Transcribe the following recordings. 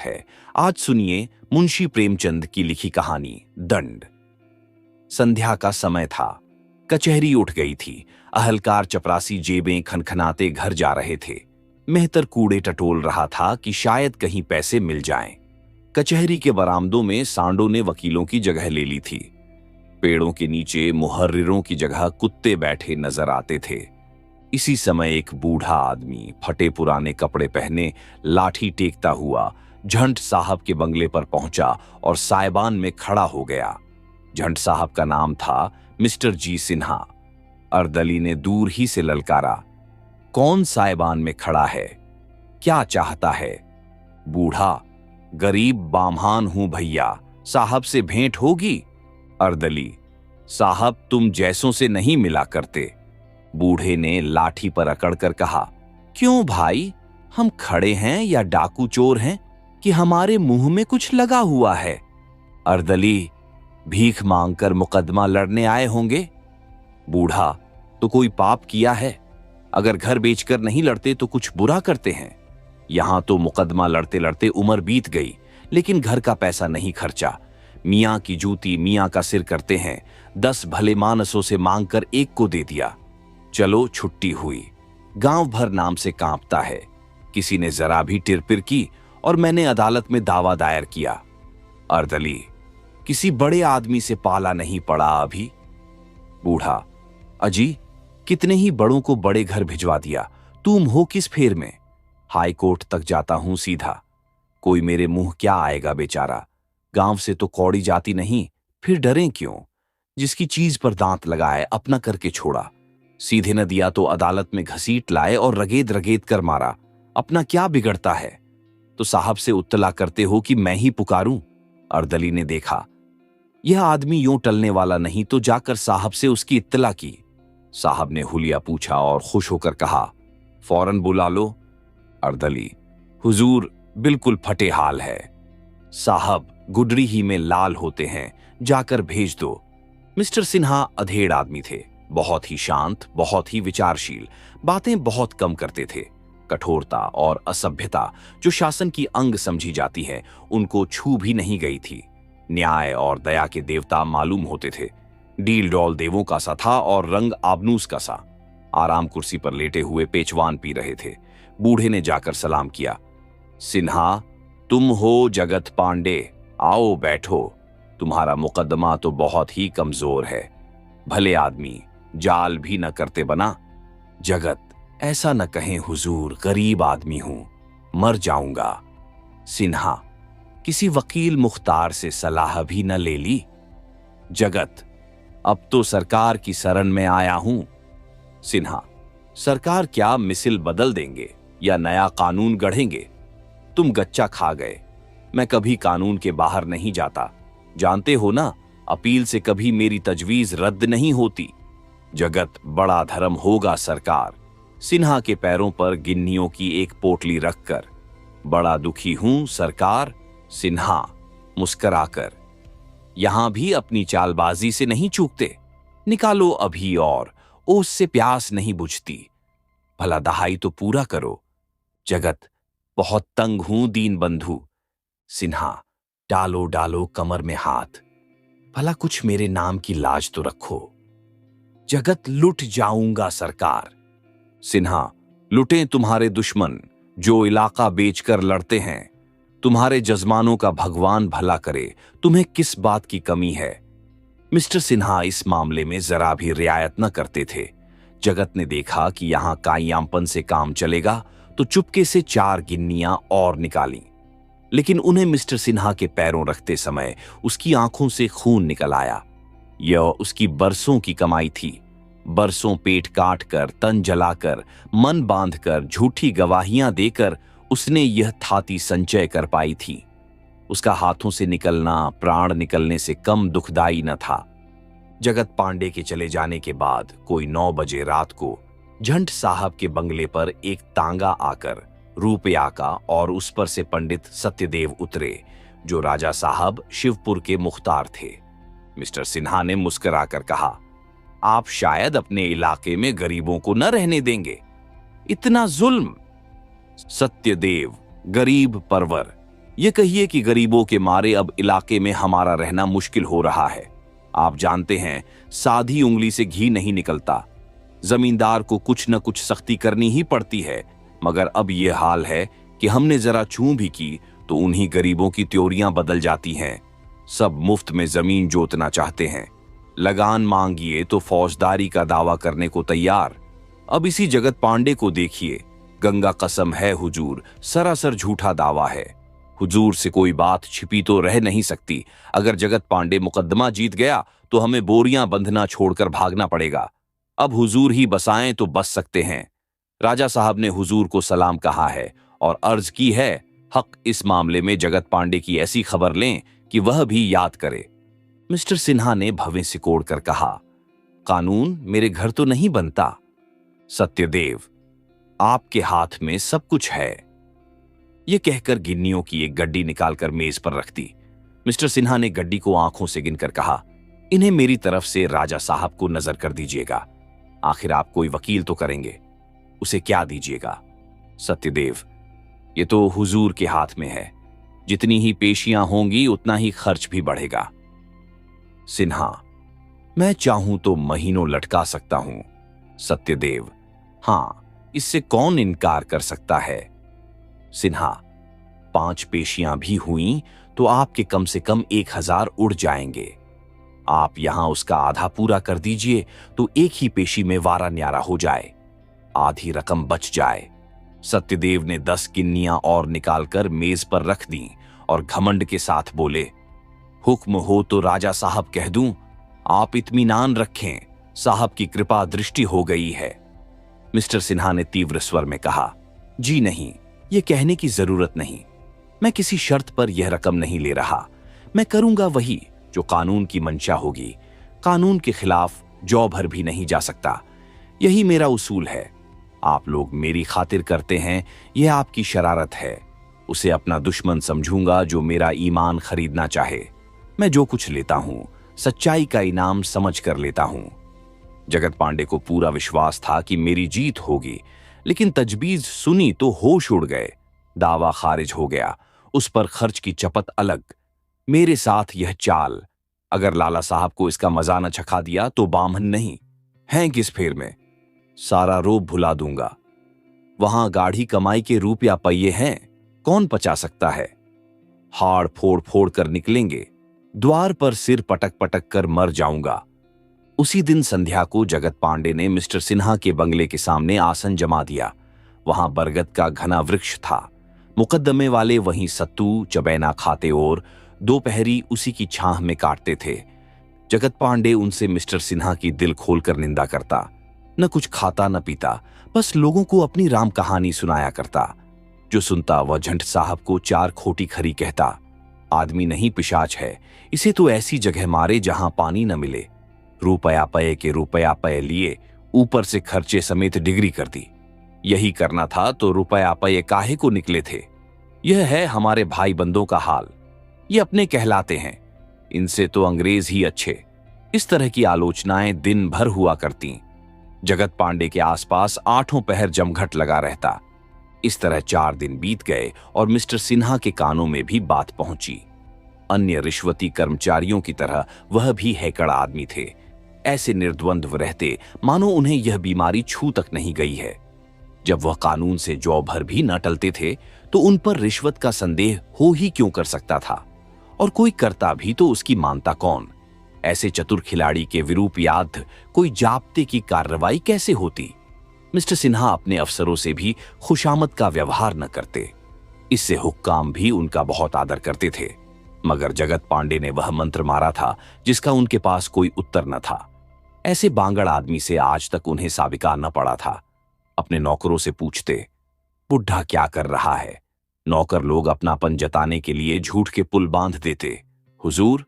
है। आज सुनिए मुंशी प्रेमचंद की लिखी कहानी दंड। संध्या का समय था। कचहरी उठ गई थी। अहलकार चपरासी जेबें खनखनाते घर जा रहे थे। मेहतर कूड़े टटोल रहा था कि शायद कहीं पैसे मिल जाएं। कचहरी के बरामदों में सांडों ने वकीलों की जगह ले ली थी। पेड़ों के नीचे मुहर्रिरों की जगह कुत्ते बैठे नजर आते थे। इसी समय एक बूढ़ा आदमी फटे पुराने कपड़े पहने लाठी टेकता हुआ झंट साहब के बंगले पर पहुंचा और साइबान में खड़ा हो गया। झंट साहब का नाम था मिस्टर जी सिन्हा। अर्दली ने दूर ही से ललकारा, कौन साइबान में खड़ा है, क्या चाहता है? बूढ़ा, गरीब बामहान हूं भैया, साहब से भेंट होगी? अर्दली, साहब तुम जैसों से नहीं मिला करते। बूढ़े ने लाठी पर अकड़कर कहा, क्यों भाई, हम खड़े हैं या डाकू चोर हैं कि हमारे मुंह में कुछ लगा हुआ है? अर्दली, भीख मांगकर मुकदमा लड़ने आए होंगे। बूढ़ा, तो कोई पाप किया है? अगर घर बेचकर नहीं लड़ते तो कुछ बुरा करते हैं। यहां तो मुकदमा लड़ते लड़ते उम्र बीत गई, लेकिन घर का पैसा नहीं खर्चा। मियां की जूती मियां का सिर करते हैं। 10 भले मानसों से मांगकर एक को दे दिया। चलो छुट्टी हुई। गांव भर नाम से कांपता है। किसी ने जरा भी टिरपिर की और मैंने अदालत में दावा दायर किया। अर्दली, किसी बड़े आदमी से पाला नहीं पड़ा अभी। बूढ़ा, अजी, कितने ही बड़ों को बड़े घर भिजवा दिया, तुम हो किस फेर में? हाई कोर्ट तक जाता हूं सीधा। कोई मेरे मुंह क्या आएगा बेचारा। गांव से तो कौड़ी जाती नहीं, फिर डरें क्यों? जिसकी चीज पर दांत लगाए अपना करके छोड़ा। सीधे न दिया तो अदालत में घसीट लाए और रगेद रगेद कर मारा। अपना क्या बिगड़ता है? तो साहब से उत्तला करते हो कि मैं ही पुकारूं? अर्दली ने देखा यह आदमी यूं टलने वाला नहीं तो जाकर साहब से उसकी इत्तला की। साहब ने हुलिया पूछा और खुश होकर कहा, फौरन बुला लो। अर्दली, हुजूर बिल्कुल फटे हाल है। साहब गुडरी ही में लाल होते हैं, जाकर भेज दो। मिस्टर सिन्हा अधेड़ आदमी थे, बहुत ही शांत, बहुत ही विचारशील, बातें बहुत कम करते थे। कठोरता और असभ्यता जो शासन की अंग समझी जाती है, उनको छू भी नहीं गई थी। न्याय और दया के देवता मालूम होते थे। डील डॉल देवों का सा था और रंग आबनूस का सा। आराम कुर्सी पर लेटे हुए पेचवान पी रहे थे। बूढ़े ने जाकर सलाम किया। सिन्हा, तुम हो जगत पांडे, आओ बैठो। तुम्हारा मुकदमा तो बहुत ही कमजोर है। भले आदमी, जाल भी न करते बना। जगत, ऐसा न कहें हुजूर, गरीब आदमी हूं, मर जाऊंगा। सिन्हा, किसी वकील मुख्तार से सलाह भी न ले ली? जगत, अब तो सरकार की शरण में आया हूं। सिन्हा, सरकार क्या मिसिल बदल देंगे या नया कानून गढ़ेंगे? तुम गच्चा खा गए। मैं कभी कानून के बाहर नहीं जाता। जानते हो ना, अपील से कभी मेरी तजवीज रद्द नहीं होती। जगत, बड़ा धर्म होगा सरकार। सिन्हा के पैरों पर गिन्नियों की एक पोटली रखकर, बड़ा दुखी हूं सरकार। सिन्हा मुस्कराकर, यहां भी अपनी चालबाजी से नहीं चूकते। निकालो अभी और, ओस से प्यास नहीं बुझती। भला दहाई तो पूरा करो। जगत, बहुत तंग हूं दीन बंधु। सिन्हा, डालो डालो कमर में हाथ। भला कुछ मेरे नाम की लाज तो रखो। जगत, लुट जाऊंगा सरकार। सिन्हा, लुटें तुम्हारे दुश्मन जो इलाका बेचकर लड़ते हैं। तुम्हारे जजमानों का भगवान भला करे, तुम्हें किस बात की कमी है? मिस्टर सिन्हा इस मामले में जरा भी रियायत न करते थे। जगत ने देखा कि यहां काइयामपन से काम चलेगा तो चुपके से 4 गिन्नियां और निकाली। लेकिन उन्हें मिस्टर सिन्हा के पैरों रखते समय उसकी आंखों से खून निकल आया। यह उसकी बरसों की कमाई थी। बरसों पेट काट कर, तन जलाकर, मन बांधकर, झूठी गवाहियां देकर उसने यह थाती संचय कर पाई थी। उसका हाथों से निकलना प्राण निकलने से कम दुखदाई न था। जगत पांडे के चले जाने के बाद कोई 9 बजे रात को झंट साहब के बंगले पर एक तांगा आकर रुपया का और उस पर से पंडित सत्यदेव उतरे, जो राजा साहब शिवपुर के मुख्तार थे। मिस्टर सिन्हा ने मुस्कुराकर कहा, आप शायद अपने इलाके में गरीबों को न रहने देंगे। इतना जुल्म! सत्यदेव, गरीब परवर, ये कहिए कि गरीबों के मारे अब इलाके में हमारा रहना मुश्किल हो रहा है। आप जानते हैं, साधी उंगली से घी नहीं निकलता। जमींदार को कुछ न कुछ सख्ती करनी ही पड़ती है, मगर अब यह हाल है कि हमने जरा चूं भी की तो उन्हीं गरीबों की त्योरियां बदल जाती हैं। सब मुफ्त में जमीन जोतना चाहते हैं, लगान मांगिए तो फौजदारी का दावा करने को तैयार। अब इसी जगत पांडे को देखिए, गंगा कसम है हुजूर, सरासर झूठा दावा है। हुजूर से कोई बात छिपी तो रह नहीं सकती। अगर जगत पांडे मुकदमा जीत गया तो हमें बोरियां बंधना छोड़कर भागना पड़ेगा। अब हुजूर ही बसाएं तो बस सकते हैं। राजा साहब ने हुजूर को सलाम कहा है और अर्ज की है, हक इस मामले में जगत पांडे की ऐसी खबर लें कि वह भी याद करे। मिस्टर सिन्हा ने भवें सिकोड़ कर कहा, कानून मेरे घर तो नहीं बनता। सत्यदेव, आपके हाथ में सब कुछ है। यह कहकर गिन्नियों की एक गड्डी निकालकर मेज पर रख दी। मिस्टर सिन्हा ने गड्डी को आंखों से गिनकर कहा, इन्हें मेरी तरफ से राजा साहब को नजर कर दीजिएगा। आखिर आप कोई वकील तो करेंगे, उसे क्या दीजिएगा? सत्यदेव, ये तो हुजूर के हाथ में है। जितनी ही पेशियां होंगी उतना ही खर्च भी बढ़ेगा। सिन्हा, मैं चाहूं तो महीनों लटका सकता हूं। सत्यदेव, हां, इससे कौन इनकार कर सकता है? सिन्हा, 5 पेशियां भी हुई तो आपके कम से कम 1000 उड़ जाएंगे। आप यहां उसका आधा पूरा कर दीजिए तो एक ही पेशी में वारा न्यारा हो जाए, आधी रकम बच जाए। सत्यदेव ने 10 गिन्नियां और निकालकर मेज पर रख दी और घमंड के साथ बोले, हुक्म हो तो राजा साहब कह दूं, आप इत्मीनान रखें, साहब की कृपा दृष्टि हो गई है। मिस्टर सिन्हा ने तीव्र स्वर में कहा, जी नहीं, यह कहने की जरूरत नहीं। मैं किसी शर्त पर यह रकम नहीं ले रहा। मैं करूंगा वही जो कानून की मंशा होगी। कानून के खिलाफ जौ भर भी नहीं जा सकता। यही मेरा उसूल है। आप लोग मेरी खातिर करते हैं, यह आपकी शरारत है। उसे अपना दुश्मन समझूंगा जो मेरा ईमान खरीदना चाहे। मैं जो कुछ लेता हूं सच्चाई का इनाम समझ कर लेता हूं। जगत पांडे को पूरा विश्वास था कि मेरी जीत होगी, लेकिन तजवीज सुनी तो होश उड़ गए। दावा खारिज हो गया, उस पर खर्च की चपत अलग। मेरे साथ यह चाल, अगर लाला साहब को इसका मजा न चखा दिया तो बामन नहीं हैं किस फेर में। सारा रोब भुला दूंगा। वहां गाढ़ी कमाई के रुपया पहिए हैं, कौन पचा सकता है? हाड़ फोड़ फोड़ कर निकलेंगे, द्वार पर सिर पटक पटक कर मर जाऊंगा। उसी दिन संध्या को जगत पांडे ने मिस्टर सिन्हा के बंगले के सामने आसन जमा दिया। वहां बरगद का घना वृक्ष था। मुकद्दमे वाले वहीं सत्तू चबैना खाते और दोपहरी उसी की छाह में काटते थे। जगत पांडे उनसे मिस्टर सिन्हा की दिल खोलकर निंदा करता। न कुछ खाता न पीता, बस लोगों को अपनी राम कहानी सुनाया करता। जो सुनता वह झंट साहब को 4 खोटी खरी कहता। आदमी नहीं पिशाच है, इसे तो ऐसी जगह मारे जहां पानी न मिले। रुपया पये के रुपया पये लिए, ऊपर से खर्चे समेत डिग्री कर दी। यही करना था तो रुपया पये काहे को निकले थे। यह है हमारे भाई बंदों का हाल। ये अपने कहलाते हैं, इनसे तो अंग्रेज ही अच्छे। इस तरह की आलोचनाएं दिन भर हुआ करती। जगत पांडे के आसपास 8 पहर जमघट लगा रहता। इस तरह 4 दिन बीत गए और मिस्टर सिन्हा के कानों में भी बात पहुंची। अन्य रिश्वती कर्मचारियों की तरह वह भी हैकड़ आदमी थे। ऐसे निर्द्वंद्व रहते मानो उन्हें यह बीमारी छू तक नहीं गई है। जब वह कानून से जौ भर भी न टलते थे तो उन पर रिश्वत का संदेह हो ही क्यों कर सकता था, और कोई करता भी तो उसकी मानता कौन। ऐसे चतुर खिलाड़ी के विरूपयार्थ कोई जाब्ते की कार्रवाई कैसे होती। मिस्टर सिन्हा अपने अफसरों से भी खुशामद का व्यवहार न करते। इससे हुक्काम भी उनका बहुत आदर करते थे। मगर जगत पांडे ने वह मंत्र मारा था जिसका उनके पास कोई उत्तर न था। ऐसे बांगड़ आदमी से आज तक उन्हें साबिका न पड़ा था। अपने नौकरों से पूछते, बुढ़ा क्या कर रहा है? नौकर लोग अपनापन जताने के लिए झूठ के पुल बांध देते। हुजूर,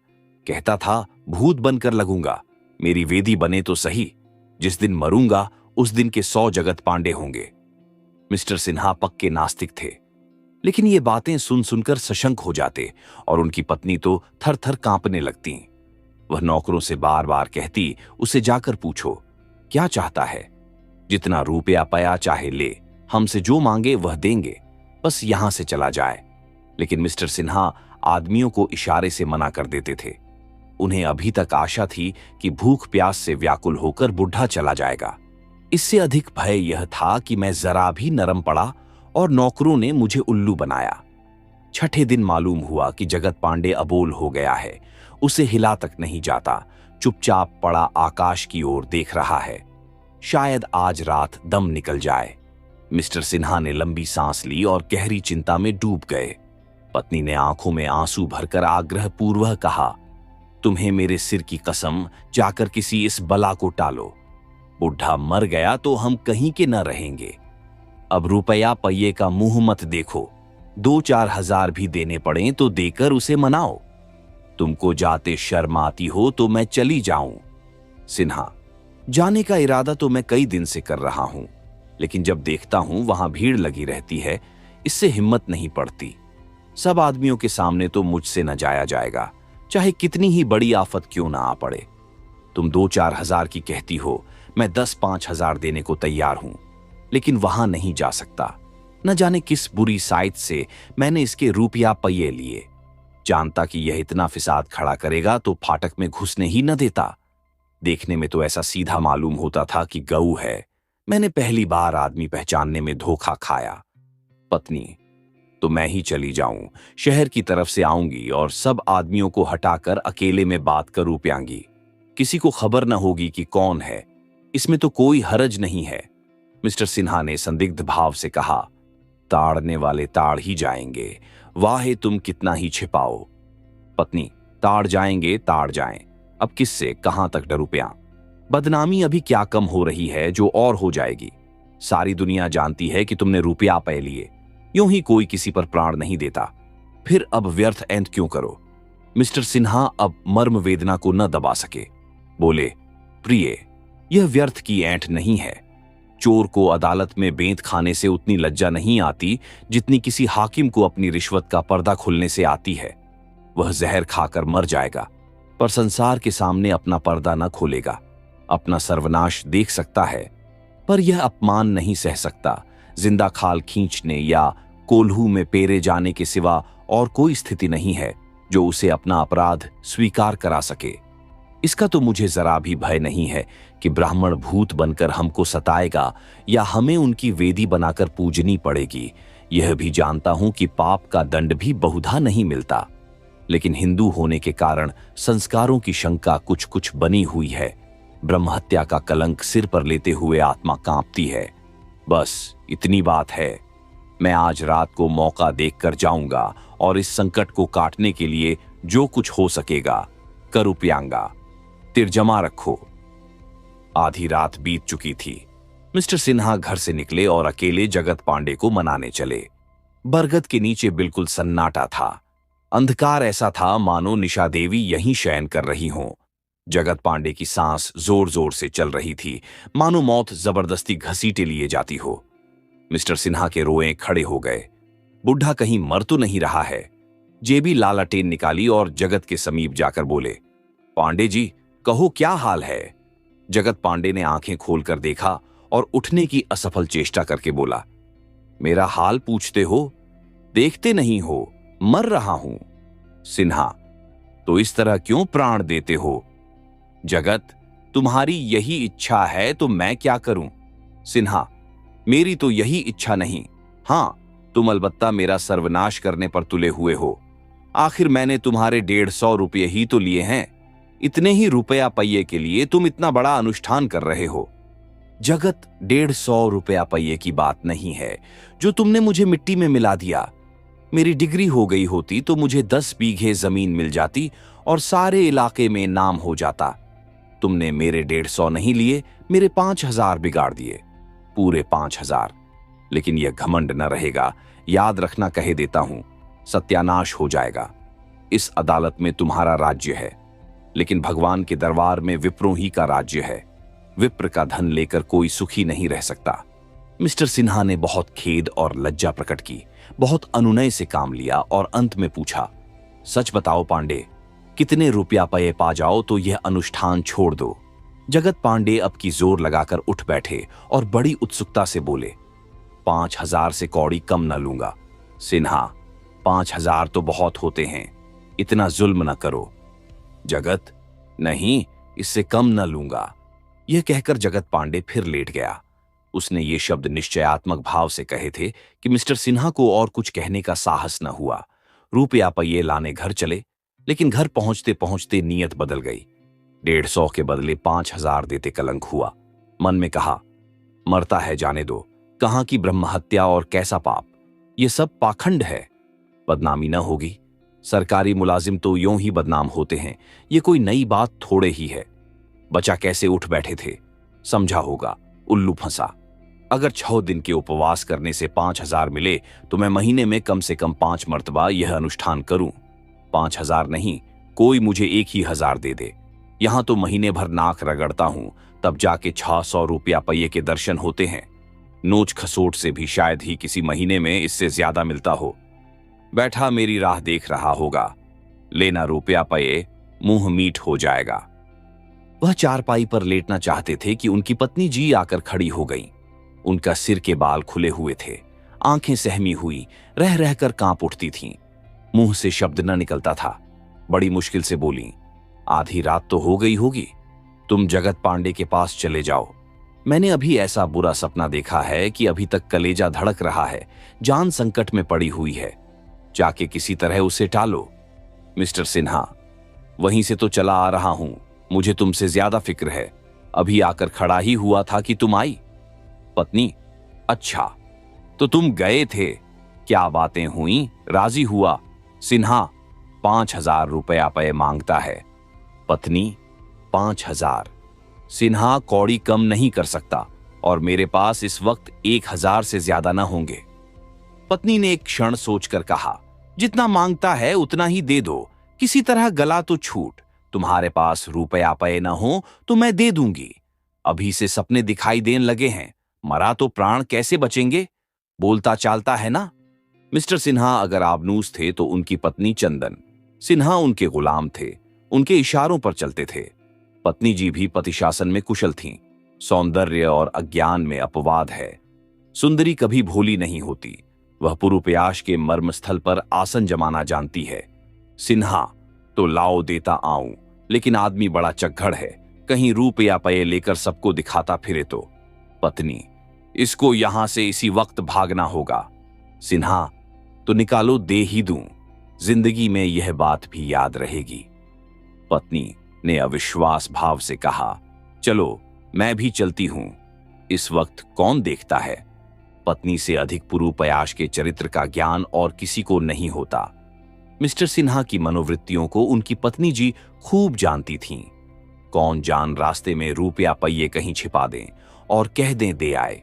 कहता था भूत बनकर लगूंगा, मेरी वेदी बने तो सही। जिस दिन मरूंगा उस दिन के 100 जगत पांडे होंगे। मिस्टर सिन्हा पक्के नास्तिक थे, लेकिन ये बातें सुन सुनकर सशंक हो जाते और उनकी पत्नी तो थर थर कांपने लगती। वह नौकरों से बार बार कहती, उसे जाकर पूछो क्या चाहता है। जितना रुपया पया चाहे ले, हमसे जो मांगे वह देंगे, बस यहां से चला जाए। लेकिन मिस्टर सिन्हा आदमियों को इशारे से मना कर देते थे। उन्हें अभी तक आशा थी कि भूख प्यास से व्याकुल होकर बुढ़ा चला जाएगा। इससे अधिक भय यह था कि मैं जरा भी नरम पड़ा और नौकरों ने मुझे उल्लू बनाया। छठे दिन मालूम हुआ कि जगत पांडे अबोल हो गया है। उसे हिला तक नहीं जाता, चुपचाप पड़ा आकाश की ओर देख रहा है। शायद आज रात दम निकल जाए। मिस्टर सिन्हा ने लंबी सांस ली और गहरी चिंता में डूब गए। पत्नी ने आंखों में आंसू भरकर आग्रहपूर्वक कहा, तुम्हें मेरे सिर की कसम, जाकर किसी इस बला को टालो। बुढ़ा मर गया तो हम कहीं के न रहेंगे। अब रुपया पहिए का मुंह मत देखो। 2-4 हजार भी देने पड़े तो देकर उसे मनाओ। तुमको जाते शर्म आती हो तो मैं चली जाऊं। सिन्हा, जाने का इरादा तो मैं कई दिन से कर रहा हूं, लेकिन जब देखता हूं वहां भीड़ लगी रहती है, इससे हिम्मत नहीं पड़ती। सब आदमियों के सामने तो मुझसे न जाया जाएगा, चाहे कितनी ही बड़ी आफत क्यों ना आ पड़े। तुम 2-4 हजार की कहती हो, मैं 10-5 हजार देने को तैयार हूं, लेकिन वहां नहीं जा सकता। न जाने किस बुरी साइट से मैंने इसके रुपया पहिए लिए। जानता कि यह इतना फिसाद खड़ा करेगा तो फाटक में घुसने ही न देता। देखने में तो ऐसा सीधा मालूम होता था कि गऊ है। मैंने पहली बार आदमी पहचानने में धोखा खाया। पत्नी, तो मैं ही चली जाऊं, शहर की तरफ से आऊंगी और सब आदमियों को हटाकर अकेले में बात करूं प्यांगी। किसी को खबर न होगी कि कौन है। इसमें तो कोई हरज नहीं है। मिस्टर सिन्हा ने संदिग्ध भाव से कहा, ताड़ने वाले ताड़ ही जाएंगे, वाहे तुम कितना ही छिपाओ। पत्नी, ताड़ जाएंगे ताड़ जाएं, अब किससे कहां तक डरूं प्यां। बदनामी अभी क्या कम हो रही है जो और हो जाएगी। सारी दुनिया जानती है कि तुमने रुपया पै लिए। यूं ही कोई किसी पर प्राण नहीं देता। फिर अब व्यर्थ ऐंत क्यों करो। मिस्टर सिन्हा अब मर्म वेदना को न दबा सके। बोले, प्रिय, यह व्यर्थ की ऐंठ नहीं है। चोर को अदालत में बेंत खाने से उतनी लज्जा नहीं आती जितनी किसी हाकिम को अपनी रिश्वत का पर्दा खुलने से आती है। वह जहर खाकर मर जाएगा, पर संसार के सामने अपना पर्दा न खोलेगा। अपना सर्वनाश देख सकता है, पर यह अपमान नहीं सह सकता। जिंदा खाल खींचने या कोल्हू में पेरे जाने के सिवा और कोई स्थिति नहीं है जो उसे अपना अपराध स्वीकार करा सके। इसका तो मुझे जरा भी भय नहीं है कि ब्राह्मण भूत बनकर हमको सताएगा या हमें उनकी वेदी बनाकर पूजनी पड़ेगी। यह भी जानता हूं कि पाप का दंड भी बहुधा नहीं मिलता, लेकिन हिंदू होने के कारण संस्कारों की शंका कुछ कुछ बनी हुई है। ब्रह्महत्या का कलंक सिर पर लेते हुए आत्मा कांपती है। बस इतनी बात है। मैं आज रात को मौका देखकर जाऊंगा और इस संकट को काटने के लिए जो कुछ हो सकेगा करूं प्यांगा। तिरजमा रखो। आधी रात बीत चुकी थी। मिस्टर सिन्हा घर से निकले और अकेले जगत पांडे को मनाने चले। बरगद के नीचे बिल्कुल सन्नाटा था। अंधकार ऐसा था मानो निशा देवी यहीं शयन कर रही हों। जगत पांडे की सांस जोर जोर से चल रही थी, मानो मौत जबरदस्ती घसीटे लिए जाती हो। मिस्टर सिन्हा के रोए खड़े हो गए। बुढ़ा कहीं मर तो नहीं रहा है। जेबी लालटेन निकाली और जगत के समीप जाकर बोले, पांडे जी, कहो क्या हाल है। जगत पांडे ने आंखें खोलकर देखा और उठने की असफल चेष्टा करके बोला, मेरा हाल पूछते हो? देखते नहीं हो, मर रहा हूं। सिन्हा, तो इस तरह क्यों प्राण देते हो? जगत, तुम्हारी यही इच्छा है तो मैं क्या करूं? सिन्हा, मेरी तो यही इच्छा नहीं। हां, तुम अलबत्ता मेरा सर्वनाश करने पर तुले हुए हो। आखिर मैंने तुम्हारे 150 रुपये ही तो लिए हैं। इतने ही रुपया पहिए के लिए तुम इतना बड़ा अनुष्ठान कर रहे हो। जगत, 150 रुपया पहिए की बात नहीं है जो तुमने मुझे मिट्टी में मिला दिया। मेरी डिग्री हो गई होती तो मुझे 10 बीघे जमीन मिल जाती और सारे इलाके में नाम हो जाता। तुमने मेरे 150 नहीं लिए, मेरे 5000 बिगाड़ दिए, पूरे 5000। लेकिन यह घमंड न रहेगा, याद रखना कहे देता हूं, सत्यानाश हो जाएगा। इस अदालत में तुम्हारा राज्य है, लेकिन भगवान के दरबार में विप्रों ही का राज्य है। विप्र का धन लेकर कोई सुखी नहीं रह सकता। मिस्टर सिन्हा ने बहुत खेद और लज्जा प्रकट की, बहुत अनुनय से काम लिया और अंत में पूछा, सच बताओ पांडे, कितने रुपया पये पा जाओ तो यह अनुष्ठान छोड़ दो। जगत पांडे अब की जोर लगाकर उठ बैठे और बड़ी उत्सुकता से बोले, 5000 से कौड़ी कम न लूंगा। सिन्हा, 5,000 तो बहुत होते हैं, इतना जुल्म न करो। जगत, नहीं, इससे कम न लूंगा। यह कहकर जगत पांडे फिर लेट गया। उसने ये शब्द निश्चयात्मक भाव से कहे थे कि मिस्टर सिन्हा को और कुछ कहने का साहस न हुआ। रुपया पहिए लाने घर चले, लेकिन घर पहुंचते पहुंचते नीयत बदल गई। 150 के बदले 5,000 देते कलंक हुआ। मन में कहा, मरता है जाने दो, कहां की ब्रह्महत्या और कैसा पाप, ये सब पाखंड है। बदनामी न होगी, सरकारी मुलाजिम तो यूं ही बदनाम होते हैं, ये कोई नई बात थोड़े ही है। बचा कैसे उठ बैठे थे, समझा होगा, उल्लू फंसा। अगर 6 दिन के उपवास करने से 5,000 मिले तो मैं महीने में कम से कम 5 मर्तबा यह अनुष्ठान करूं। 5,000 नहीं, कोई मुझे 1,000 दे दे। यहां तो महीने भर नाक रगड़ता हूं, तब जाके 600 रुपया पहिए के दर्शन होते हैं। नोच खसोट से भी शायद ही किसी महीने में इससे ज्यादा मिलता हो। बैठा मेरी राह देख रहा होगा, लेना रुपया पहिए, मुंह मीठ हो जाएगा। वह चारपाई पर लेटना चाहते थे कि उनकी पत्नी जी आकर खड़ी हो गईं। उनका सिर के बाल खुले हुए थे, आंखें सहमी हुई, रह रहकर कांप उठती थीं। मुंह से शब्द न निकलता था। बड़ी मुश्किल से बोली, आधी रात तो हो गई होगी, तुम जगत पांडे के पास चले जाओ। मैंने अभी ऐसा बुरा सपना देखा है कि अभी तक कलेजा धड़क रहा है, जान संकट में पड़ी हुई है। जाके किसी तरह उसे टालो। मिस्टर सिन्हा, वहीं से तो चला आ रहा हूं, मुझे तुमसे ज्यादा फिक्र है। अभी आकर खड़ा ही हुआ था कि तुम आई। पत्नी, अच्छा, तो तुम गए थे, क्या बातें हुई, राजी हुआ? सिन्हा, 5,000 रुपया पे मांगता है। पत्नी, 5,000? सिन्हा कौड़ी कम नहीं कर सकता, और मेरे पास इस वक्त 1,000 से ज्यादा न होंगे। पत्नी ने एक क्षण सोचकर कहा, जितना मांगता है उतना ही दे दो, किसी तरह गला तो छूट। तुम्हारे पास रुपया पे न हो तो मैं दे दूंगी। अभी से सपने दिखाई देने लगे हैं, मरा तो प्राण कैसे बचेंगे? बोलता चालता है ना। मिस्टर सिन्हा अगर आबनूस थे तो उनकी पत्नी चंदन सिन्हा उनके गुलाम थे, उनके इशारों पर चलते थे। पत्नी जी भी पति शासन में कुशल थीं। सौंदर्य और अज्ञान में अपवाद है। सुंदरी कभी भोली नहीं होती, वह पुरुप्याश के मर्मस्थल पर आसन जमाना जानती है। सिन्हा तो लाओ देता आऊं, लेकिन आदमी बड़ा चक्खड़ है, कहीं रुपया पे लेकर सबको दिखाता फिरे तो। पत्नी, इसको यहां से इसी वक्त भागना होगा। सिन्हा, तो निकालो, दे ही दूं, जिंदगी में यह बात भी याद रहेगी। पत्नी ने अविश्वास भाव से कहा, चलो मैं भी चलती हूं, इस वक्त कौन देखता है। पत्नी से अधिक पुरुप्याश के चरित्र का ज्ञान और किसी को नहीं होता। मिस्टर सिन्हा की मनोवृत्तियों को उनकी पत्नी जी खूब जानती थीं। कौन जान रास्ते में रुपया पहिए कहीं छिपा दें और कह दें दे आए,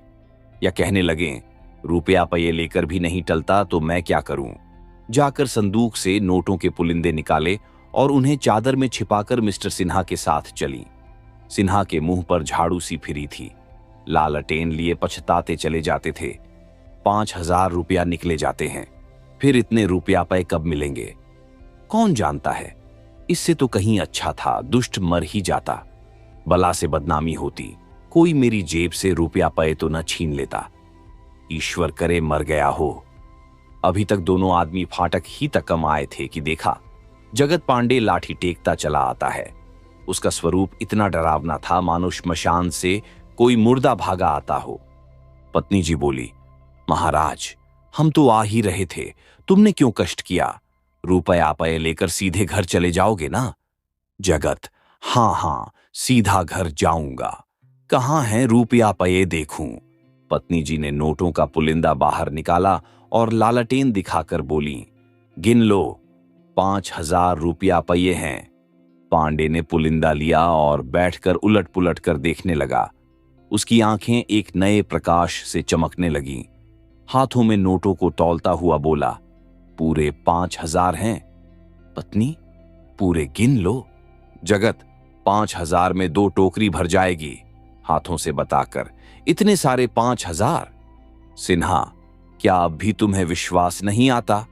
या कहने लगें रुपया पहिए लेकर भी नहीं टलता तो मैं क्या करूं। जाकर संदूक से नोटों के पुलिंदे निकाले और उन्हें चादर में छिपाकर मिस्टर सिन्हा के साथ चली। सिन्हा के मुंह पर झाड़ू सी फिरी थी, लालटेन लिए पछताते चले जाते थे। 5,000 रुपया निकले जाते हैं, फिर इतने रुपया पे कब मिलेंगे? कौन जानता है, इससे तो कहीं अच्छा था दुष्ट मर ही जाता। बला से बदनामी होती, कोई मेरी जेब से रुपया पे तो न छीन लेता। ईश्वर करे मर गया हो। अभी तक दोनों आदमी फाटक ही तक कम आए थे कि देखा जगत पांडे लाठी टेकता चला आता है। उसका स्वरूप इतना डरावना था मानो श्मशान से कोई मुर्दा भागा आता हो। पत्नी जी बोली, महाराज, हम तो आ ही रहे थे, तुमने क्यों कष्ट किया? रुपया पे लेकर सीधे घर चले जाओगे ना? जगत, हां हां, सीधा घर जाऊंगा। कहां है रुपया पे देखूं? पत्नी जी ने नोटों का पुलिंदा बाहर निकाला और लालटेन दिखाकर बोली, गिन लो, 5,000 रुपया पहिए हैं। पांडे ने पुलिंदा लिया और बैठकर उलट पुलट कर देखने लगा। उसकी आंखें एक नए प्रकाश से चमकने लगीं। हाथों में नोटों को तौलता हुआ बोला, पूरे 5,000 हैं। पत्नी, पूरे गिन लो। जगत, 5,000 में 2 टोकरी भर जाएगी, हाथों से बताकर। इतने सारे 5,000? सिन्हा, क्या अब भी तुम्हें विश्वास नहीं आता?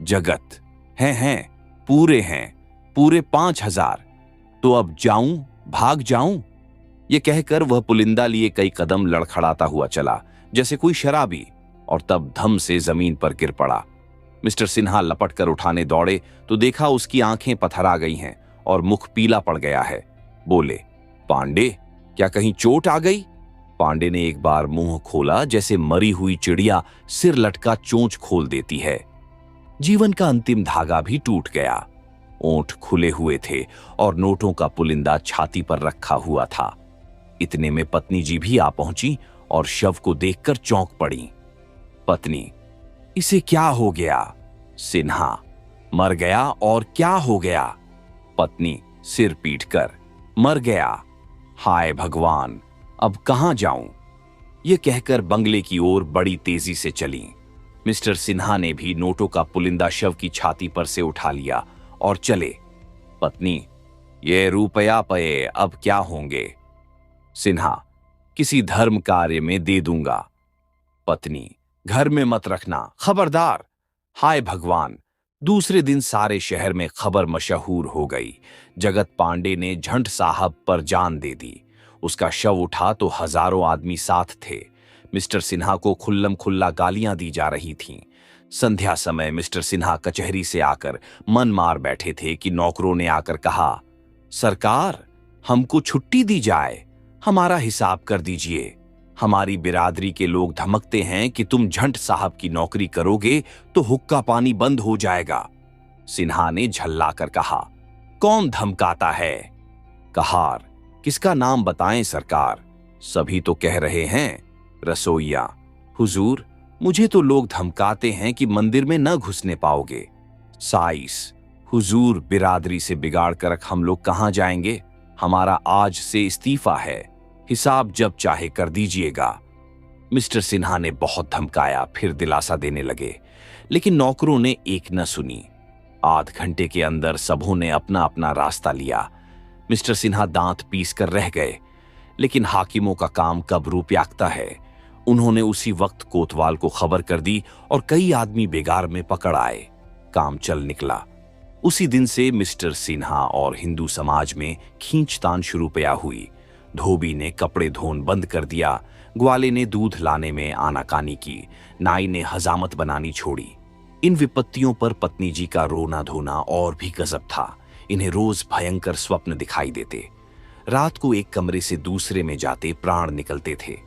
जगत, हैं, पूरे हैं, पूरे 5,000। तो अब जाऊं, भाग जाऊं? यह कहकर वह पुलिंदा लिए कई कदम लड़खड़ाता हुआ चला जैसे कोई शराबी, और तब धम से जमीन पर गिर पड़ा। मिस्टर सिन्हा लपट कर उठाने दौड़े तो देखा उसकी आंखें पथरा गई हैं और मुख पीला पड़ गया है। बोले, पांडे, क्या कहीं चोट आ गई? पांडे ने एक बार मुंह खोला जैसे मरी हुई चिड़िया सिर लटका चोंच खोल देती है। जीवन का अंतिम धागा भी टूट गया। ओंठ खुले हुए थे और नोटों का पुलिंदा छाती पर रखा हुआ था। इतने में पत्नी जी भी आ पहुंची और शव को देखकर चौंक पड़ी। पत्नी, इसे क्या हो गया? सिन्हा, मर गया और क्या हो गया? पत्नी सिर पीटकर, मर गया। हाय भगवान, अब कहां जाऊं? ये कहकर बंगले की ओर बड़ी तेजी से चली। मिस्टर सिन्हा ने भी नोटों का पुलिंदा शव की छाती पर से उठा लिया और चले। पत्नी, ये रुपया पये अब क्या होंगे? सिन्हा, किसी धर्म कार्य में दे दूंगा। पत्नी, घर में मत रखना, खबरदार। हाय भगवान, दूसरे दिन सारे शहर में खबर मशहूर हो गई। जगत पांडे ने झंट साहब पर जान दे दी। उसका शव उठा तो हजारों आदमी साथ थे। मिस्टर सिन्हा को खुल्लम खुल्ला गालियां दी जा रही थीं। संध्या समय मिस्टर सिन्हा कचहरी से आकर मन मार बैठे थे कि नौकरों ने आकर कहा, सरकार, हमको छुट्टी दी जाए, हमारा हिसाब कर दीजिए। हमारी बिरादरी के लोग धमकते हैं कि तुम झंट साहब की नौकरी करोगे तो हुक्का पानी बंद हो जाएगा। सिन्हा ने झल्लाकर कहा, कौन धमकाता है? कहार, किसका नाम बताएं सरकार? सभी तो कह रहे हैं। रसोइया, हुजूर, मुझे तो लोग धमकाते हैं कि मंदिर में न घुसने पाओगे। साइस, हुजूर, बिरादरी से बिगाड़ कर हम लोग कहां जाएंगे? हमारा आज से इस्तीफा है, हिसाब जब चाहे कर दीजिएगा। मिस्टर सिन्हा ने बहुत धमकाया, फिर दिलासा देने लगे, लेकिन नौकरों ने एक न सुनी। आध घंटे के अंदर सबों ने अपना अपना रास्ता लिया। मिस्टर सिन्हा दांत पीस कर रह गए, लेकिन हाकिमों का काम कब रूप्याक्ता है। उन्होंने उसी वक्त कोतवाल को खबर कर दी और कई आदमी बेगार में पकड़ आए। काम चल निकला। उसी दिन से मिस्टर सिन्हा और हिंदू समाज में खींचतान शुरू पया हुई। धोबी ने कपड़े धोन बंद कर दिया, ग्वाले ने दूध लाने में आनाकानी की, नाई ने हजामत बनानी छोड़ी। इन विपत्तियों पर पत्नी जी का रोना धोना और भी गजब था। इन्हें रोज भयंकर स्वप्न दिखाई देते। रात को एक कमरे से दूसरे में जाते प्राण निकलते थे।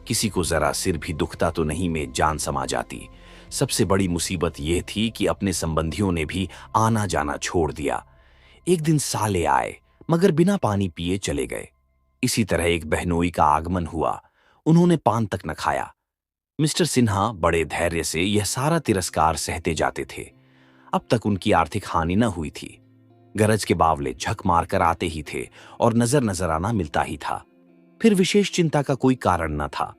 किसी को जरा सिर भी दुखता तो नहीं में जान समा जाती। सबसे बड़ी मुसीबत यह थी कि अपने संबंधियों ने भी आना जाना छोड़ दिया। एक दिन साले आए, मगर बिना पानी पिए चले गए। इसी तरह एक बहनोई का आगमन हुआ। उन्होंने पान तक न खाया। मिस्टर सिन्हा बड़े धैर्य से यह सारा तिरस्कार सहते जाते थे। अब तक उनकी आर्थिक हानि न हुई थी। गरज के बावले झक मारकर आते ही थे और नजर नजराना मिलता ही था। फिर विशेष चिंता का कोई कारण न था।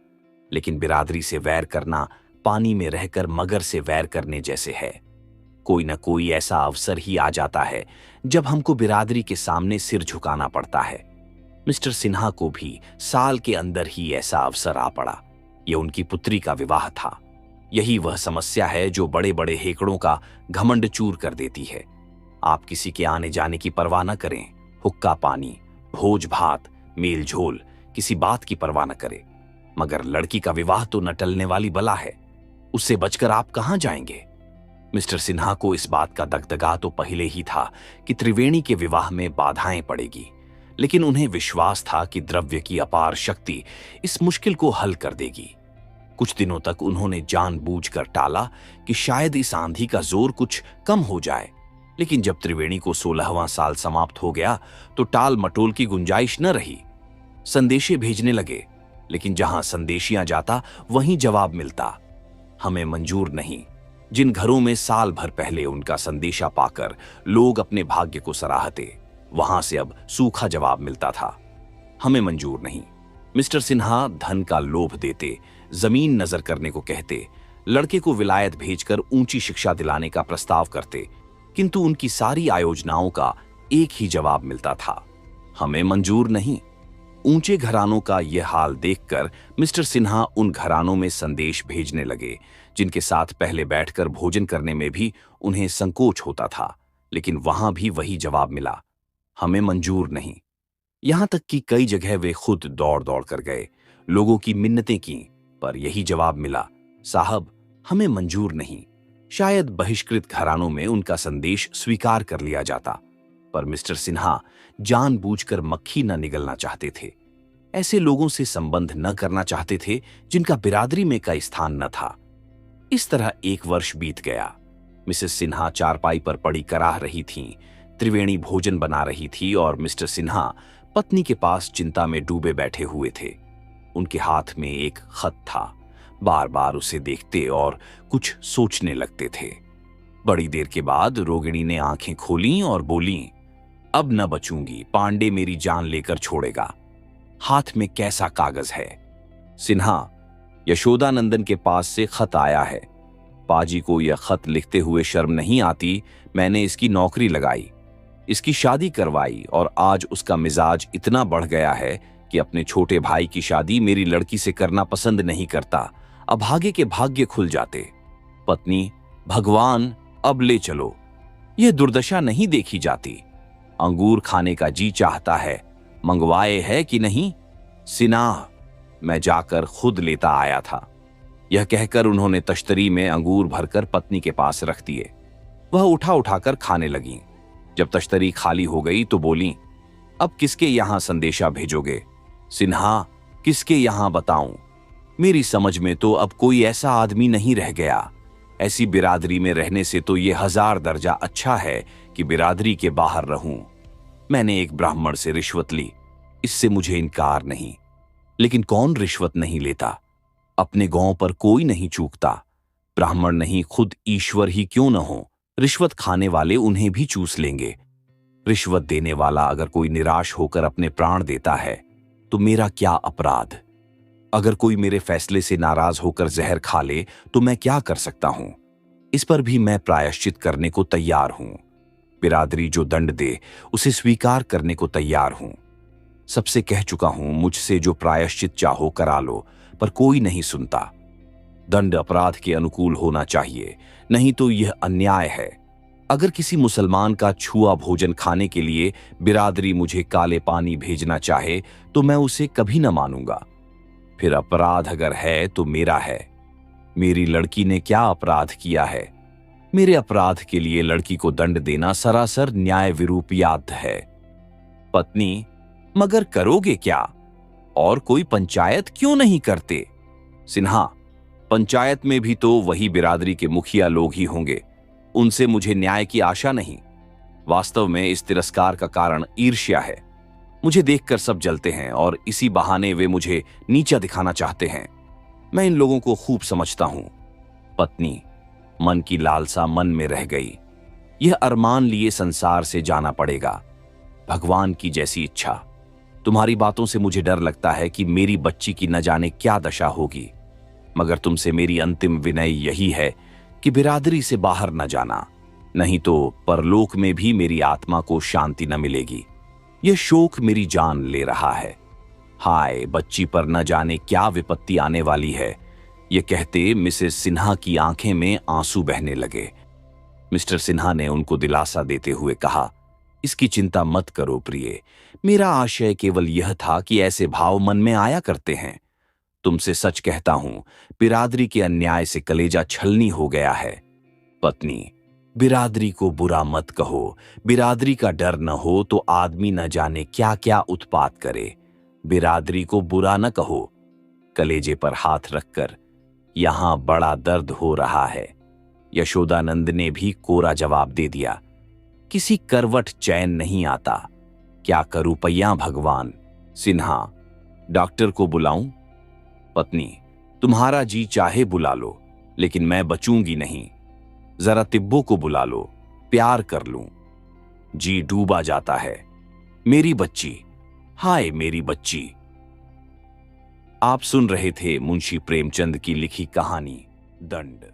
लेकिन बिरादरी से वैर करना पानी में रहकर मगर से वैर करने जैसे है। कोई न कोई ऐसा अवसर ही आ जाता है जब हमको बिरादरी के सामने सिर झुकाना पड़ता है। मिस्टर सिन्हा को भी साल के अंदर ही ऐसा अवसर आ पड़ा। यह उनकी पुत्री का विवाह था। यही वह समस्या है जो बड़े बड़े हेकड़ों का घमंड चूर कर देती है। आप किसी के आने जाने की परवाह न करें। हुक्का पानी, भोज भात, मेल झोल, किसी बात की परवाह न करें। मगर लड़की का विवाह तो न टलने वाली बला है। उससे बचकर आप कहां जाएंगे? मिस्टर सिन्हा को इस बात का दगदगा तो पहले ही था कि त्रिवेणी के विवाह में बाधाएं पड़ेगी, लेकिन उन्हें विश्वास था कि द्रव्य की अपार शक्ति इस मुश्किल को हल कर देगी। कुछ दिनों तक उन्होंने जानबूझकर टाला कि शायद इस आंधी का जोर कुछ कम हो जाए, लेकिन जब त्रिवेणी को 16वां साल समाप्त हो गया तो टाल मटोल की गुंजाइश न रही। संदेशे भेजने लगे, लेकिन जहां संदेशियां जाता वहीं जवाब मिलता, हमें मंजूर नहीं। जिन घरों में साल भर पहले उनका संदेशा पाकर लोग अपने भाग्य को सराहते, वहां से अब सूखा जवाब मिलता था, हमें मंजूर नहीं। मिस्टर सिन्हा धन का लोभ देते, जमीन नजर करने को कहते, लड़के को विलायत भेजकर ऊंची शिक्षा दिलाने का प्रस्ताव करते, किंतु उनकी सारी आयोजनाओं का एक ही जवाब मिलता था, हमें मंजूर नहीं। ऊंचे घरानों का यह हाल देखकर मिस्टर सिन्हा उन घरानों में संदेश भेजने लगे जिनके साथ पहले बैठकर भोजन करने में भी उन्हें संकोच होता था, लेकिन वहां भी वही जवाब मिला, हमें मंजूर नहीं। यहां तक कि कई जगह वे खुद दौड़ दौड़ कर गए, लोगों की मिन्नतें की, पर यही जवाब मिला, साहब हमें मंजूर नहीं। शायद बहिष्कृत घरानों में उनका संदेश स्वीकार कर लिया जाता, पर मिस्टर सिन्हा जानबूझकर मक्खी न निगलना चाहते थे। ऐसे लोगों से संबंध न करना चाहते थे जिनका बिरादरी में का स्थान न था। इस तरह 1 वर्ष बीत गया। मिसेस सिन्हा चारपाई पर पड़ी कराह रही थीं, त्रिवेणी भोजन बना रही थी और मिस्टर सिन्हा पत्नी के पास चिंता में डूबे बैठे हुए थे। उनके हाथ में एक खत था। बार बार उसे देखते और कुछ सोचने लगते थे। बड़ी देर के बाद रोगिणी ने आंखें खोलीं और बोलीं, अब न बचूंगी, पांडे मेरी जान लेकर छोड़ेगा। हाथ में कैसा कागज है? सिन्हा, यशोदानंदन के पास से खत आया है। पाजी को यह खत लिखते हुए शर्म नहीं आती। मैंने इसकी नौकरी लगाई, इसकी शादी करवाई और आज उसका मिजाज इतना बढ़ गया है कि अपने छोटे भाई की शादी मेरी लड़की से करना पसंद नहीं करता। अभागे के भाग्य खुल जाते। पत्नी, भगवान अब ले चलो, यह दुर्दशा नहीं देखी जाती। अंगूर खाने का जी चाहता है, मंगवाए है कि नहीं? सिन्हा, मैं जाकर खुद लेता आया था। यह कहकर उन्होंने तश्तरी में अंगूर भरकर पत्नी के पास रख दिए। वह उठाकर खाने लगीं। जब तश्तरी खाली हो गई तो बोलीं, अब किसके यहां संदेशा भेजोगे? सिन्हा, किसके यहां बताऊं? मेरी समझ में तो अब कोई ऐसा आदमी नहीं रह गया। ऐसी बिरादरी में रहने से तो ये 1000 दर्जा अच्छा है कि बिरादरी के बाहर रहूं। मैंने एक ब्राह्मण से रिश्वत ली, इससे मुझे इनकार नहीं, लेकिन कौन रिश्वत नहीं लेता? अपने गांव पर कोई नहीं चूकता। ब्राह्मण नहीं, खुद ईश्वर ही क्यों न हो, रिश्वत खाने वाले उन्हें भी चूस लेंगे। रिश्वत देने वाला अगर कोई निराश होकर अपने प्राण देता है तो मेरा क्या अपराध? अगर कोई मेरे फैसले से नाराज होकर जहर खा ले तो मैं क्या कर सकता हूं? इस पर भी मैं प्रायश्चित करने को तैयार हूं। बिरादरी जो दंड दे उसे स्वीकार करने को तैयार हूं। सबसे कह चुका हूं, मुझसे जो प्रायश्चित चाहो करा लो, पर कोई नहीं सुनता। दंड अपराध के अनुकूल होना चाहिए, नहीं तो यह अन्याय है। अगर किसी मुसलमान का छुआ भोजन खाने के लिए बिरादरी मुझे काले पानी भेजना चाहे तो मैं उसे कभी न मानूंगा। फिर अपराध अगर है तो मेरा है। मेरी लड़की ने क्या अपराध किया है? मेरे अपराध के लिए लड़की को दंड देना सरासर न्याय विरूपियात है। पत्नी, मगर करोगे क्या? और कोई पंचायत क्यों नहीं करते? सिन्हा, पंचायत में भी तो वही बिरादरी के मुखिया लोग ही होंगे, उनसे मुझे न्याय की आशा नहीं। वास्तव में इस तिरस्कार का कारण ईर्ष्या है। मुझे देखकर सब जलते हैं और इसी बहाने वे मुझे नीचा दिखाना चाहते हैं। मैं इन लोगों को खूब समझता हूं। पत्नी, मन की लालसा मन में रह गई। यह अरमान लिए संसार से जाना पड़ेगा। भगवान की जैसी इच्छा। तुम्हारी बातों से मुझे डर लगता है कि मेरी बच्ची की न जाने क्या दशा होगी, मगर तुमसे मेरी अंतिम विनय यही है कि बिरादरी से बाहर न जाना, नहीं तो परलोक में भी मेरी आत्मा को शांति न मिलेगी। यह शोक मेरी जान ले रहा है। हाय, बच्ची पर न जाने क्या विपत्ति आने वाली है। यह कहते मिसेस सिन्हा की आंखें में आंसू बहने लगे। मिस्टर सिन्हा ने उनको दिलासा देते हुए कहा, इसकी चिंता मत करो प्रिय, मेरा आशय केवल यह था कि ऐसे भाव मन में आया करते हैं। तुमसे सच कहता हूं, बिरादरी के अन्याय से कलेजा छलनी हो गया है। पत्नी, बिरादरी को बुरा मत कहो। बिरादरी का डर न हो तो आदमी न जाने क्या क्या उत्पात करे। बिरादरी को बुरा न कहो। कलेजे पर हाथ रखकर, यहां बड़ा दर्द हो रहा है। यशोदानंद ने भी कोरा जवाब दे दिया, किसी करवट चैन नहीं आता। क्या करूं पैया भगवान। सिन्हा, डॉक्टर को बुलाऊं? पत्नी, तुम्हारा जी चाहे बुला लो, लेकिन मैं बचूंगी नहीं। जरा तिब्बो को बुला लो, प्यार कर लूं। जी डूबा जाता है। मेरी बच्ची, हाय मेरी बच्ची। आप सुन रहे थे मुंशी प्रेमचंद की लिखी कहानी दंड।